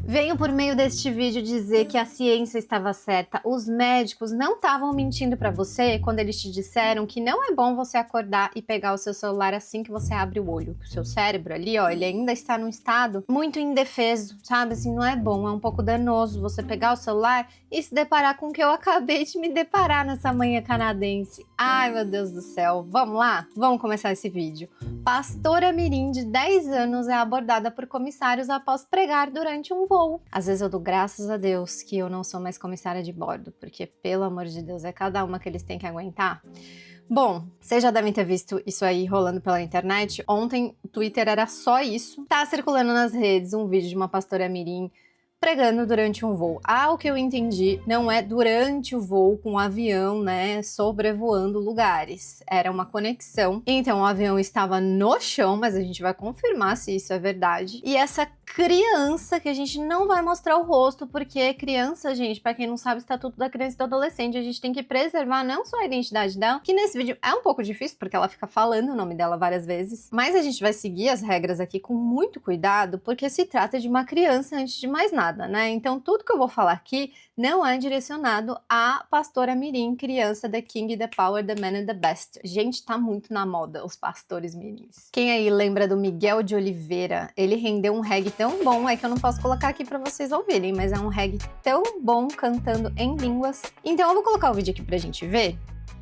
Venho por meio deste vídeo dizer que a ciência estava certa. Os médicos não estavam mentindo para você quando eles te disseram que não é bom você acordar e pegar o seu celular assim que você abre o olho. O seu cérebro ali, ó, ele ainda está num estado muito indefeso, sabe? Assim, não é bom, é um pouco danoso você pegar o celular e se deparar com o que eu acabei de me deparar nessa manhã canadense. Ai, meu Deus do céu. Vamos lá? Vamos começar esse vídeo. Pastora mirim de 10 anos é abordada por comissários após pregar durante um voo. Às vezes eu dou graças a Deus que eu não sou mais comissária de bordo, porque, pelo amor de Deus, é cada uma que eles têm que aguentar. Bom, vocês já devem ter visto isso aí rolando pela internet. Ontem o Twitter era só isso. Tá circulando nas redes um vídeo de uma pastora mirim pregando durante um voo. O que eu entendi, não é durante o voo com o avião, né, sobrevoando lugares. Era uma conexão. Então o avião estava no chão, mas a gente vai confirmar se isso é verdade. E essa criança, que a gente não vai mostrar o rosto, porque criança, gente, pra quem não sabe, o Estatuto da Criança e do Adolescente, a gente tem que preservar não só a identidade dela, que nesse vídeo é um pouco difícil, porque ela fica falando o nome dela várias vezes, mas a gente vai seguir as regras aqui com muito cuidado, porque se trata de uma criança antes de mais nada, né? Então tudo que eu vou falar aqui não é direcionado à pastora mirim, criança, the king, the power, the man and the best. Gente, tá muito na moda os pastores mirins. Quem aí lembra do Miguel de Oliveira? Ele rendeu um reggae tão bom, é que eu não posso colocar aqui pra vocês ouvirem, mas é um reggae tão bom cantando em línguas. Então eu vou colocar o vídeo aqui pra gente ver,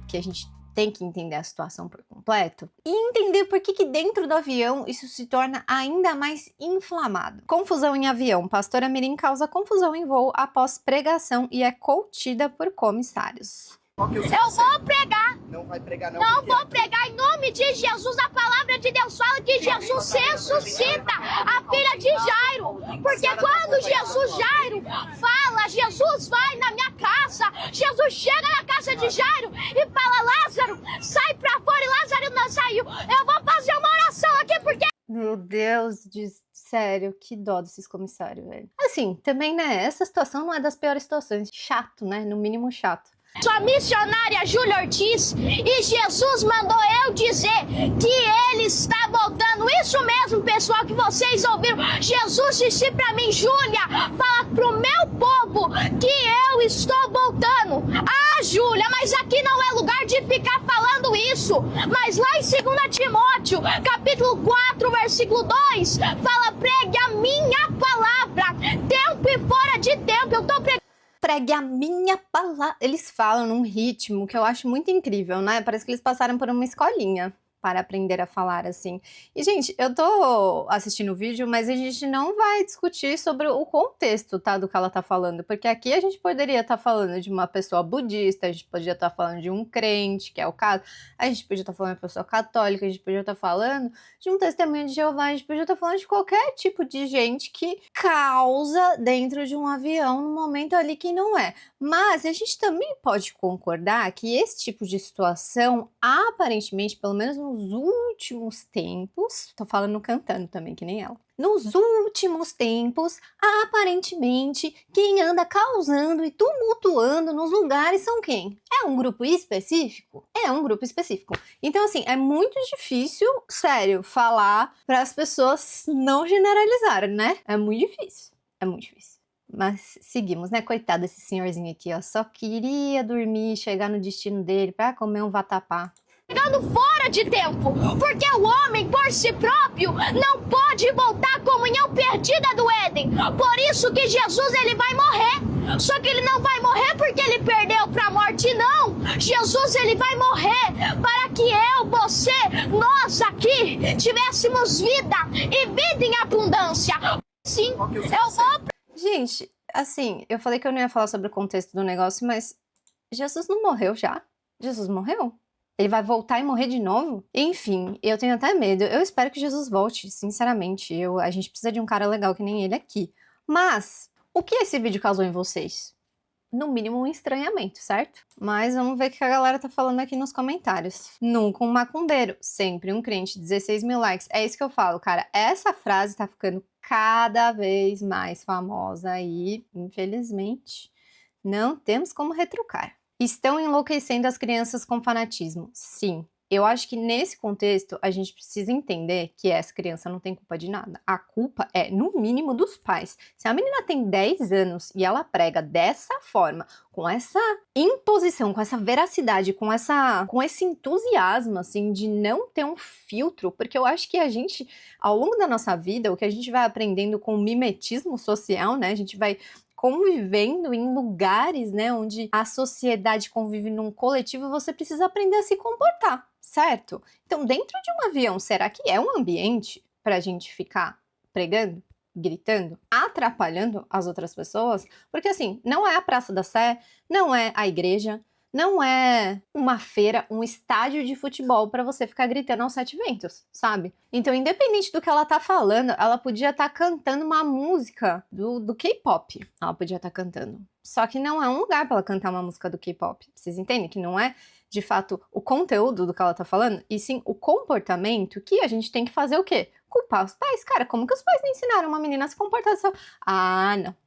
que a gente tem que entender a situação por completo e entender por que dentro do avião isso se torna ainda mais inflamado. Confusão em avião. Pastora mirim causa confusão em voo após pregação e é contida por comissários. Eu vou pregar. Não vai pregar não. Não vou pregar em nome de Jesus. A palavra de Deus fala que Jesus ressuscita a filha de Jairo. Porque quando Jesus fala, Jesus vai na minha casa. Jesus chega na casa de Jairo e fala: Lázaro, sai pra fora. E Lázaro não saiu. Eu vou fazer uma oração aqui porque... Meu Deus, sério, que dó desses comissários, velho. Assim, também, né, essa situação não é das piores situações. Chato, né, no mínimo chato. Sou a missionária Júlia Ortiz e Jesus mandou eu dizer que ele está voltando. Isso mesmo, pessoal, que vocês ouviram. Jesus disse pra mim: Júlia, fala pro meu povo que eu estou voltando. Júlia, mas aqui não é lugar de ficar falando isso. Mas lá em 2 Timóteo, capítulo 4, versículo 2, fala: pregue a minha palavra, tempo e fora de tempo. Eu tô pregando. Pregue a minha palavra. Eles falam num ritmo que eu acho muito incrível, né? Parece que eles passaram por uma escolinha para aprender a falar assim. E, gente, eu tô assistindo o vídeo, mas a gente não vai discutir sobre o contexto, tá, do que ela tá falando, porque aqui a gente poderia estar falando de uma pessoa budista, a gente podia estar falando de um crente, que é o caso, a gente podia estar falando de uma pessoa católica, a gente podia estar falando de um testemunho de Jeová, a gente podia estar falando de qualquer tipo de gente que causa dentro de um avião no momento ali que não é. Mas a gente também pode concordar que esse tipo de situação, aparentemente, pelo menos nos últimos tempos, tô falando cantando também, que nem ela. Nos últimos tempos, aparentemente, quem anda causando e tumultuando nos lugares são quem? É um grupo específico? É um grupo específico. Então, assim, é muito difícil, sério, falar para as pessoas não generalizarem, né? É muito difícil. É muito difícil. Mas seguimos, né? Coitado desse senhorzinho aqui, ó. Só queria dormir, chegar no destino dele para comer um vatapá. Chegando fora de tempo, porque o homem por si próprio não pode voltar à comunhão perdida do Éden. Por isso que Jesus ele vai morrer. Só que ele não vai morrer porque ele perdeu para a morte, não. Jesus ele vai morrer para que eu, você, nós aqui tivéssemos vida e vida em abundância. Sim, eu vou... Gente, assim, eu falei que eu não ia falar sobre o contexto do negócio, mas Jesus não morreu já? Jesus morreu? Ele vai voltar e morrer de novo? Enfim, eu tenho até medo. Eu espero que Jesus volte, sinceramente. A gente precisa de um cara legal que nem ele aqui. Mas, o que esse vídeo causou em vocês? No mínimo um estranhamento, certo? Mas vamos ver o que a galera tá falando aqui nos comentários. Nunca um macumbeiro, sempre um crente, 16 mil likes. É isso que eu falo, cara. Essa frase tá ficando cada vez mais famosa e, infelizmente, não temos como retrucar. Estão enlouquecendo as crianças com fanatismo. Sim, Eu acho que nesse contexto a gente precisa entender que essa criança não tem culpa de nada. A culpa é, no mínimo, dos pais. Se a menina tem 10 anos e ela prega dessa forma, com essa imposição, com essa veracidade, com esse entusiasmo, assim, de não ter um filtro, porque eu acho que a gente, ao longo da nossa vida, o que a gente vai aprendendo com o mimetismo social, né, a gente vai convivendo em lugares, né, onde a sociedade convive num coletivo, você precisa aprender a se comportar, certo? Então, dentro de um avião, será que é um ambiente para a gente ficar pregando, gritando, atrapalhando as outras pessoas? Porque, assim, não é a Praça da Sé, não é a igreja, não é uma feira, um estádio de futebol para você ficar gritando aos 7 ventos, sabe? Então, independente do que ela tá falando, ela podia estar cantando uma música do K-pop. Ela podia estar cantando. Só que não é um lugar para ela cantar uma música do K-pop. Vocês entendem que não é, de fato, o conteúdo do que ela tá falando, e sim o comportamento que a gente tem que fazer o quê? Culpar os pais. Cara, como que os pais não ensinaram uma menina a se comportar dessa... Ah, não.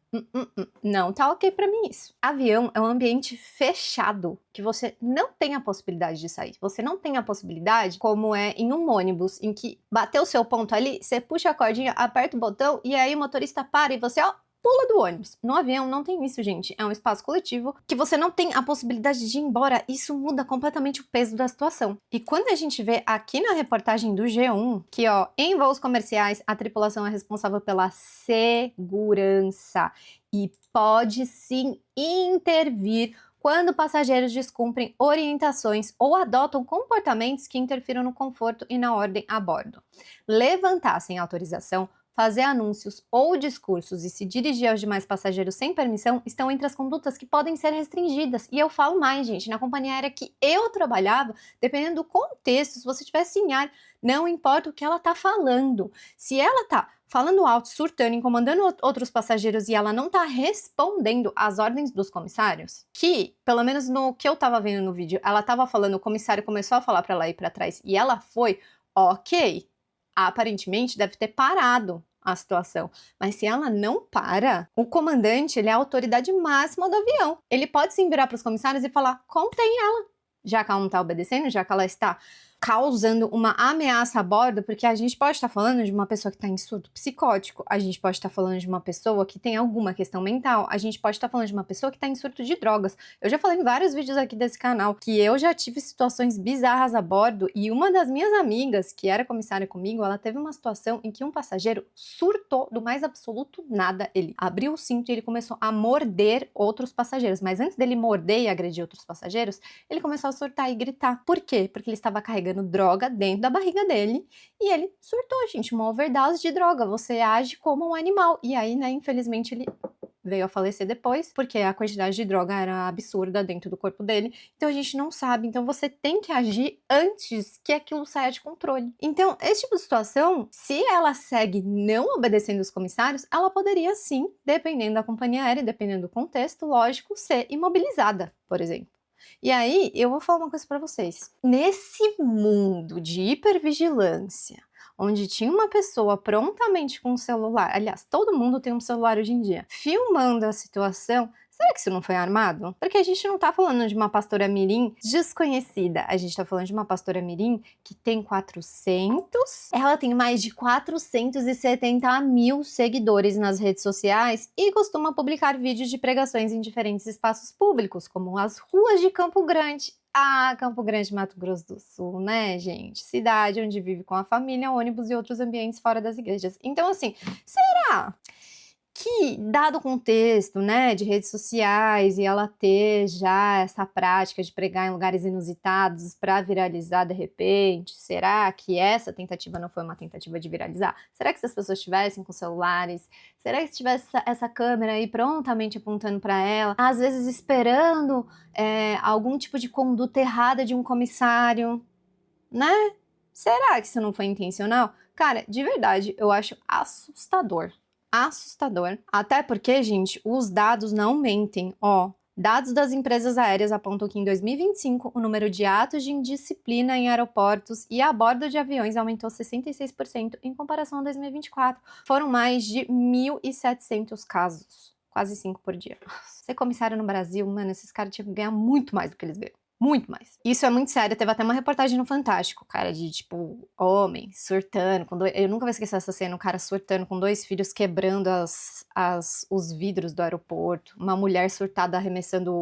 Não tá ok pra mim isso. Avião é um ambiente fechado, que você não tem a possibilidade de sair. Você não tem a possibilidade, como é em um ônibus, em que bateu o seu ponto ali, você puxa a cordinha, aperta o botão, e aí o motorista para e você, ó, pula do ônibus. No avião não tem isso, gente. É um espaço coletivo que você não tem a possibilidade de ir embora. Isso muda completamente o peso da situação. E quando a gente vê aqui na reportagem do G1, que ó, em voos comerciais, a tripulação é responsável pela segurança e pode sim intervir quando passageiros descumprem orientações ou adotam comportamentos que interfiram no conforto e na ordem a bordo. Levantar sem autorização, fazer anúncios ou discursos e se dirigir aos demais passageiros sem permissão estão entre as condutas que podem ser restringidas. E eu falo mais, gente, na companhia aérea que eu trabalhava, dependendo do contexto, se você estivesse em ar, não importa o que ela tá falando. Se ela tá falando alto, surtando, incomodando outros passageiros e ela não tá respondendo às ordens dos comissários, que, pelo menos no que eu tava vendo no vídeo, ela tava falando, o comissário começou a falar pra ela ir pra trás e ela foi, ok, aparentemente deve ter parado a situação. Mas se ela não para, o comandante, ele é a autoridade máxima do avião. Ele pode sim virar para os comissários e falar, contém ela. Já que ela não está obedecendo, já que ela está causando uma ameaça a bordo, porque a gente pode estar falando de uma pessoa que está em surto psicótico, a gente pode estar falando de uma pessoa que tem alguma questão mental, a gente pode estar falando de uma pessoa que está em surto de drogas. Eu já falei em vários vídeos aqui desse canal que eu já tive situações bizarras a bordo e uma das minhas amigas, que era comissária comigo, ela teve uma situação em que um passageiro surtou do mais absoluto nada. Ele abriu o cinto e ele começou a morder outros passageiros, mas antes dele morder e agredir outros passageiros, ele começou a surtar e gritar. Por quê? Porque ele estava carregando droga dentro da barriga dele e ele surtou, gente, uma overdose de droga. Você age como um animal. E aí, né, infelizmente ele veio a falecer depois, porque a quantidade de droga era absurda dentro do corpo dele. Então a gente não sabe. Então você tem que agir antes que aquilo saia de controle. Então, esse tipo de situação, se ela segue não obedecendo os comissários, ela poderia sim, dependendo da companhia aérea, dependendo do contexto, lógico, ser imobilizada, por exemplo. E aí, eu vou falar uma coisa pra vocês. Nesse mundo de hipervigilância, onde tinha uma pessoa prontamente com um celular, aliás, todo mundo tem um celular hoje em dia, filmando a situação, será que isso não foi armado? Porque a gente não tá falando de uma pastora mirim desconhecida, a gente tá falando de uma pastora mirim que tem 400, ela tem mais de 470 mil seguidores nas redes sociais e costuma publicar vídeos de pregações em diferentes espaços públicos, como as ruas de Campo Grande. Ah, Campo Grande, Mato Grosso do Sul, né, gente? Cidade onde vive com a família, ônibus e outros ambientes fora das igrejas. Então, assim, será que, dado o contexto, né, de redes sociais e ela ter já essa prática de pregar em lugares inusitados para viralizar de repente, será que essa tentativa não foi uma tentativa de viralizar? Será que se as pessoas estivessem com celulares, será que se tivesse essa câmera aí prontamente apontando para ela, às vezes esperando algum tipo de conduta errada de um comissário, né? Será que isso não foi intencional? Cara, de verdade, eu acho assustador. Assustador. Até porque, gente, os dados não mentem. Ó, dados das empresas aéreas apontam que em 2025 o número de atos de indisciplina em aeroportos e a bordo de aviões aumentou 66% em comparação a 2024. Foram mais de 1.700 casos. Quase 5 por dia. Ser comissário no Brasil, mano, esses caras tinham que ganhar muito mais do que eles ganham. Muito mais. Isso é muito sério. Teve até uma reportagem no Fantástico, cara, de tipo, homem surtando. Eu nunca vou esquecer essa cena, um cara surtando com 2 filhos, quebrando os vidros do aeroporto. Uma mulher surtada arremessando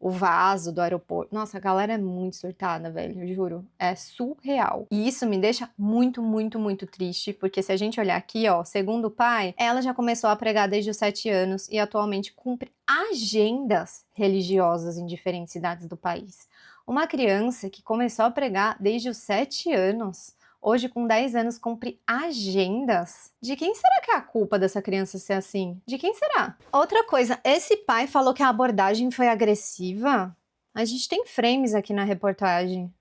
o vaso do aeroporto. Nossa, a galera é muito surtada, velho, eu juro. É surreal. E isso me deixa muito, muito, muito triste, porque se a gente olhar aqui, ó, segundo o pai, ela já começou a pregar desde os 7 anos e atualmente cumpre agendas religiosas em diferentes cidades do país. Uma criança que começou a pregar desde os 7 anos, hoje com 10 anos cumpre agendas? De quem será que é a culpa dessa criança ser assim? De quem será? Outra coisa, esse pai falou que a abordagem foi agressiva? A gente tem frames aqui na reportagem.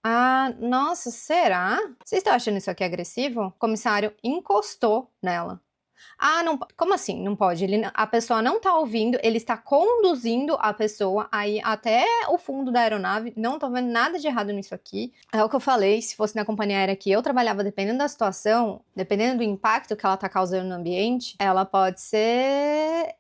Ah, nossa, será? Vocês estão achando isso aqui agressivo? O comissário encostou nela. Ah, não, como assim? Não pode. A pessoa não tá ouvindo, ele está conduzindo a pessoa aí até o fundo da aeronave. Não tô vendo nada de errado nisso aqui. É o que eu falei, se fosse na companhia aérea que eu trabalhava, dependendo da situação, dependendo do impacto que ela tá causando no ambiente, ela pode ser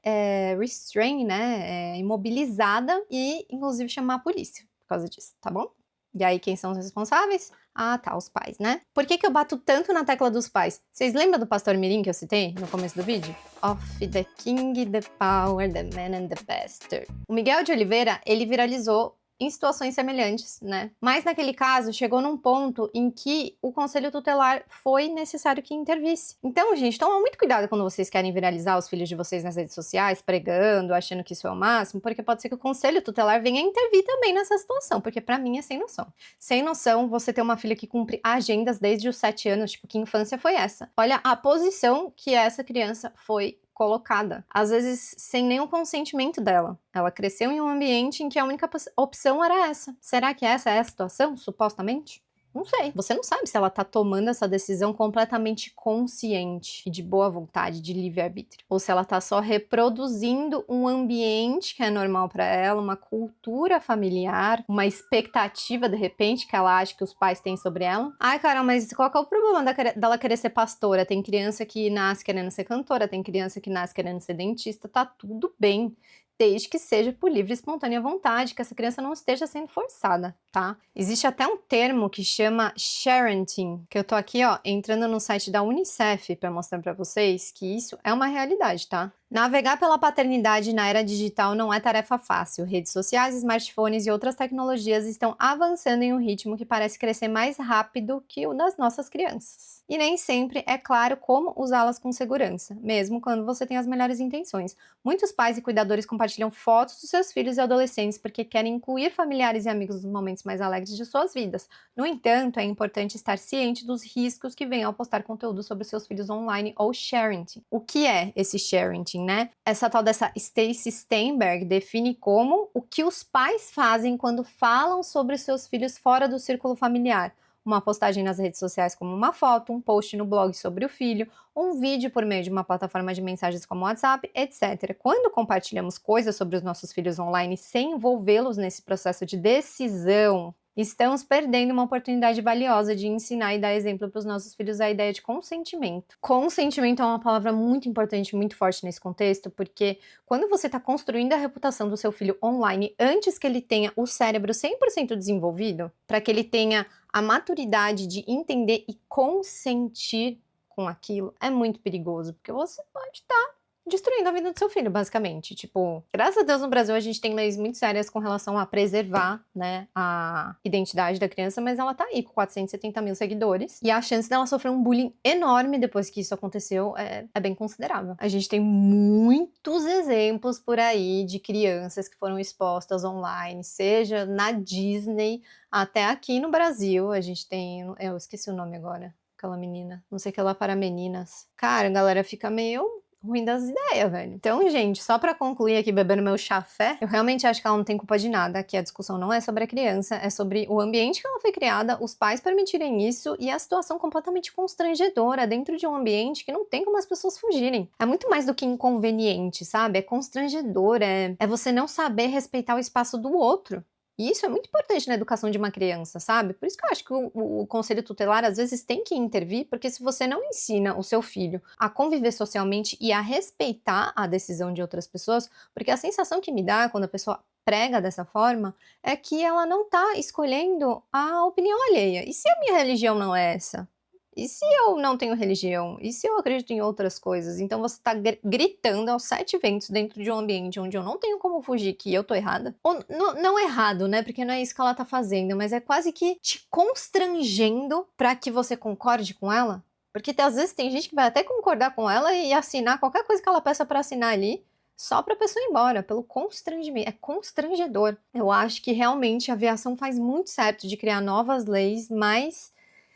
restrained, né? Imobilizada e, inclusive, chamar a polícia por causa disso, tá bom? E aí, quem são os responsáveis? Ah, tá, os pais, né? Por que eu bato tanto na tecla dos pais? Vocês lembram do Pastor Mirim que eu citei no começo do vídeo? Of the king, the power, the man and the bastard. O Miguel de Oliveira, ele viralizou em situações semelhantes, né? Mas naquele caso, chegou num ponto em que o conselho tutelar foi necessário que intervisse. Então, gente, toma muito cuidado quando vocês querem viralizar os filhos de vocês nas redes sociais, pregando, achando que isso é o máximo, porque pode ser que o conselho tutelar venha intervir também nessa situação, porque pra mim é sem noção. Sem noção você ter uma filha que cumpre agendas desde os 7 anos, tipo, que infância foi essa? Olha a posição que essa criança foi colocada, às vezes sem nenhum consentimento dela. Ela cresceu em um ambiente em que a única opção era essa. Será que essa é a situação, supostamente? Não sei. Você não sabe se ela tá tomando essa decisão completamente consciente e de boa vontade, de livre-arbítrio. Ou se ela tá só reproduzindo um ambiente que é normal para ela, uma cultura familiar, uma expectativa, de repente, que ela acha que os pais têm sobre ela. Ai, Carol, mas qual que é o problema dela querer ser pastora? Tem criança que nasce querendo ser cantora, tem criança que nasce querendo ser dentista, tá tudo bem. Desde que seja por livre e espontânea vontade, que essa criança não esteja sendo forçada, tá? Existe até um termo que chama sharenting, que eu tô aqui, ó, entrando no site da Unicef para mostrar para vocês que isso é uma realidade, tá? Navegar pela paternidade na era digital não é tarefa fácil. Redes sociais, smartphones e outras tecnologias estão avançando em um ritmo que parece crescer mais rápido que o das nossas crianças. E nem sempre é claro como usá-las com segurança, mesmo quando você tem as melhores intenções. Muitos pais e cuidadores compartilham fotos dos seus filhos e adolescentes porque querem incluir familiares e amigos nos momentos mais alegres de suas vidas. No entanto, é importante estar ciente dos riscos que vêm ao postar conteúdo sobre seus filhos online ou sharenting. O que é esse sharenting, né? Essa tal dessa Stacy Steinberg define como o que os pais fazem quando falam sobre seus filhos fora do círculo familiar. Uma postagem nas redes sociais como uma foto, um post no blog sobre o filho, um vídeo por meio de uma plataforma de mensagens como WhatsApp, etc. Quando compartilhamos coisas sobre os nossos filhos online sem envolvê-los nesse processo de decisão, estamos perdendo uma oportunidade valiosa de ensinar e dar exemplo para os nossos filhos a ideia de consentimento. Consentimento é uma palavra muito importante, muito forte nesse contexto, porque quando você está construindo a reputação do seu filho online antes que ele tenha o cérebro 100% desenvolvido, para que ele tenha a maturidade de entender e consentir com aquilo, é muito perigoso, porque você pode estar destruindo a vida do seu filho, basicamente. Tipo, graças a Deus no Brasil a gente tem leis muito sérias com relação a preservar, né, a identidade da criança, mas ela tá aí com 470 mil seguidores e a chance dela sofrer um bullying enorme depois que isso aconteceu é bem considerável. A gente tem muitos exemplos por aí de crianças que foram expostas online, seja na Disney, até aqui no Brasil. A gente tem, eu esqueci o nome agora, aquela menina, não sei o que lá para meninas. Cara, a galera fica meio ruim das ideias, velho. Então, gente, só pra concluir aqui bebendo meu chafé, eu realmente acho que ela não tem culpa de nada, que a discussão não é sobre a criança, é sobre o ambiente que ela foi criada, os pais permitirem isso e a situação completamente constrangedora dentro de um ambiente que não tem como as pessoas fugirem. É muito mais do que inconveniente, sabe? É constrangedor, é você não saber respeitar o espaço do outro. E isso é muito importante na educação de uma criança, sabe? Por isso que eu acho que o conselho tutelar às vezes tem que intervir, porque se você não ensina o seu filho a conviver socialmente e a respeitar a decisão de outras pessoas, porque a sensação que me dá quando a pessoa prega dessa forma é que ela não tá escolhendo a opinião alheia. E se a minha religião não é essa? E se eu não tenho religião? E se eu acredito em outras coisas? Então você tá gritando aos 7 ventos dentro de um ambiente onde eu não tenho como fugir que eu tô errada. Ou não errado, né? Porque não é isso que ela tá fazendo, mas é quase que te constrangendo pra que você concorde com ela. Porque às vezes tem gente que vai até concordar com ela e assinar qualquer coisa que ela peça pra assinar ali, só pra pessoa ir embora, pelo constrangimento. É constrangedor. Eu acho que realmente a aviação faz muito certo de criar novas leis mais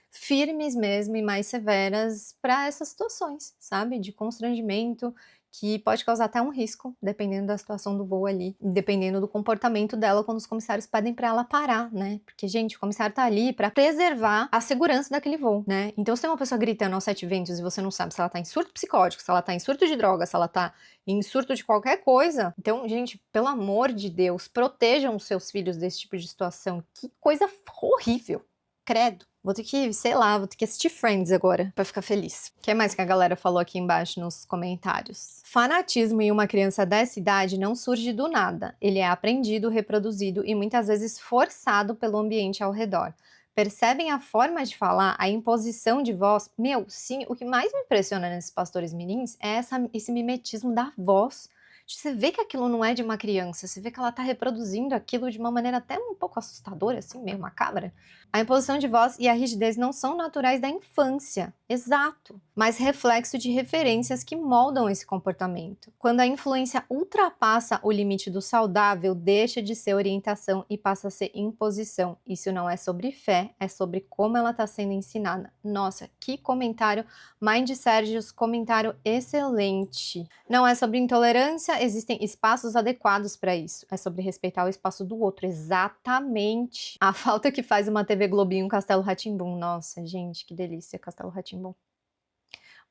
firmes mesmo e mais severas para essas situações, sabe? De constrangimento, que pode causar até um risco, dependendo da situação do voo ali, dependendo do comportamento dela quando os comissários pedem para ela parar, né? Porque, gente, o comissário tá ali para preservar a segurança daquele voo, né? Então, se tem uma pessoa gritando aos 7 ventos e você não sabe se ela tá em surto psicótico, se ela tá em surto de droga, se ela tá em surto de qualquer coisa, então, gente, pelo amor de Deus, protejam os seus filhos desse tipo de situação. Que coisa horrível. Credo. Vou ter que, sei lá, vou ter que assistir Friends agora pra ficar feliz. O que mais que a galera falou aqui embaixo nos comentários? Fanatismo em uma criança dessa idade não surge do nada. Ele é aprendido, reproduzido e muitas vezes forçado pelo ambiente ao redor. Percebem a forma de falar, a imposição de voz? Meu, sim, o que mais me impressiona nesses pastores mirins é esse mimetismo da voz. Você vê que aquilo não é de uma criança, você vê que ela tá reproduzindo aquilo de uma maneira até um pouco assustadora, assim, meio macabra. A imposição de voz e a rigidez não são naturais da infância, exato, mas reflexo de referências que moldam esse comportamento. Quando a influência ultrapassa o limite do saudável, deixa de ser orientação e passa a ser imposição. Isso não é sobre fé, é sobre como ela está sendo ensinada. Nossa, que comentário, Mind Sérgios, comentário excelente. Não é sobre intolerância, existem espaços adequados para isso. É sobre respeitar o espaço do outro, exatamente. A falta que faz uma TV Globinho Castelo Rá-Tim-Bum. Nossa, gente, que delícia, Castelo Rá-Tim-Bum.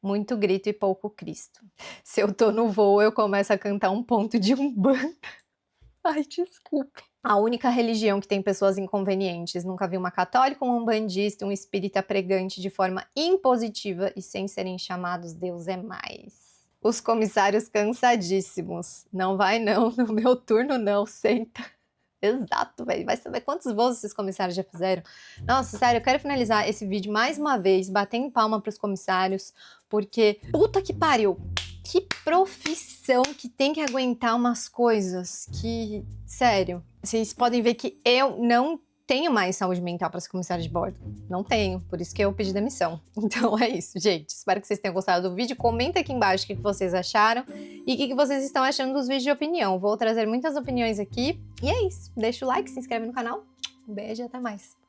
Muito grito e pouco Cristo. Se eu tô no voo, eu começo a cantar um ponto de Umbanda. Ai, desculpa. A única religião que tem pessoas inconvenientes. Nunca vi uma católica, um umbandista, um espírita pregante de forma impositiva e sem serem chamados Deus é mais. Os comissários cansadíssimos. Não vai não, no meu turno não, senta. Exato, velho. Vai saber quantos voos esses comissários já fizeram. Nossa, sério, eu quero finalizar esse vídeo mais uma vez, batendo palma pros comissários, porque puta que pariu. Que profissão que tem que aguentar umas coisas que, sério, vocês podem ver que eu não tenho mais saúde mental para ser comissário de bordo. Não tenho, por isso que eu pedi demissão. Então é isso, gente. Espero que vocês tenham gostado do vídeo. Comenta aqui embaixo o que vocês acharam e o que vocês estão achando dos vídeos de opinião. Vou trazer muitas opiniões aqui. E é isso. Deixa o like, se inscreve no canal. Um beijo e até mais.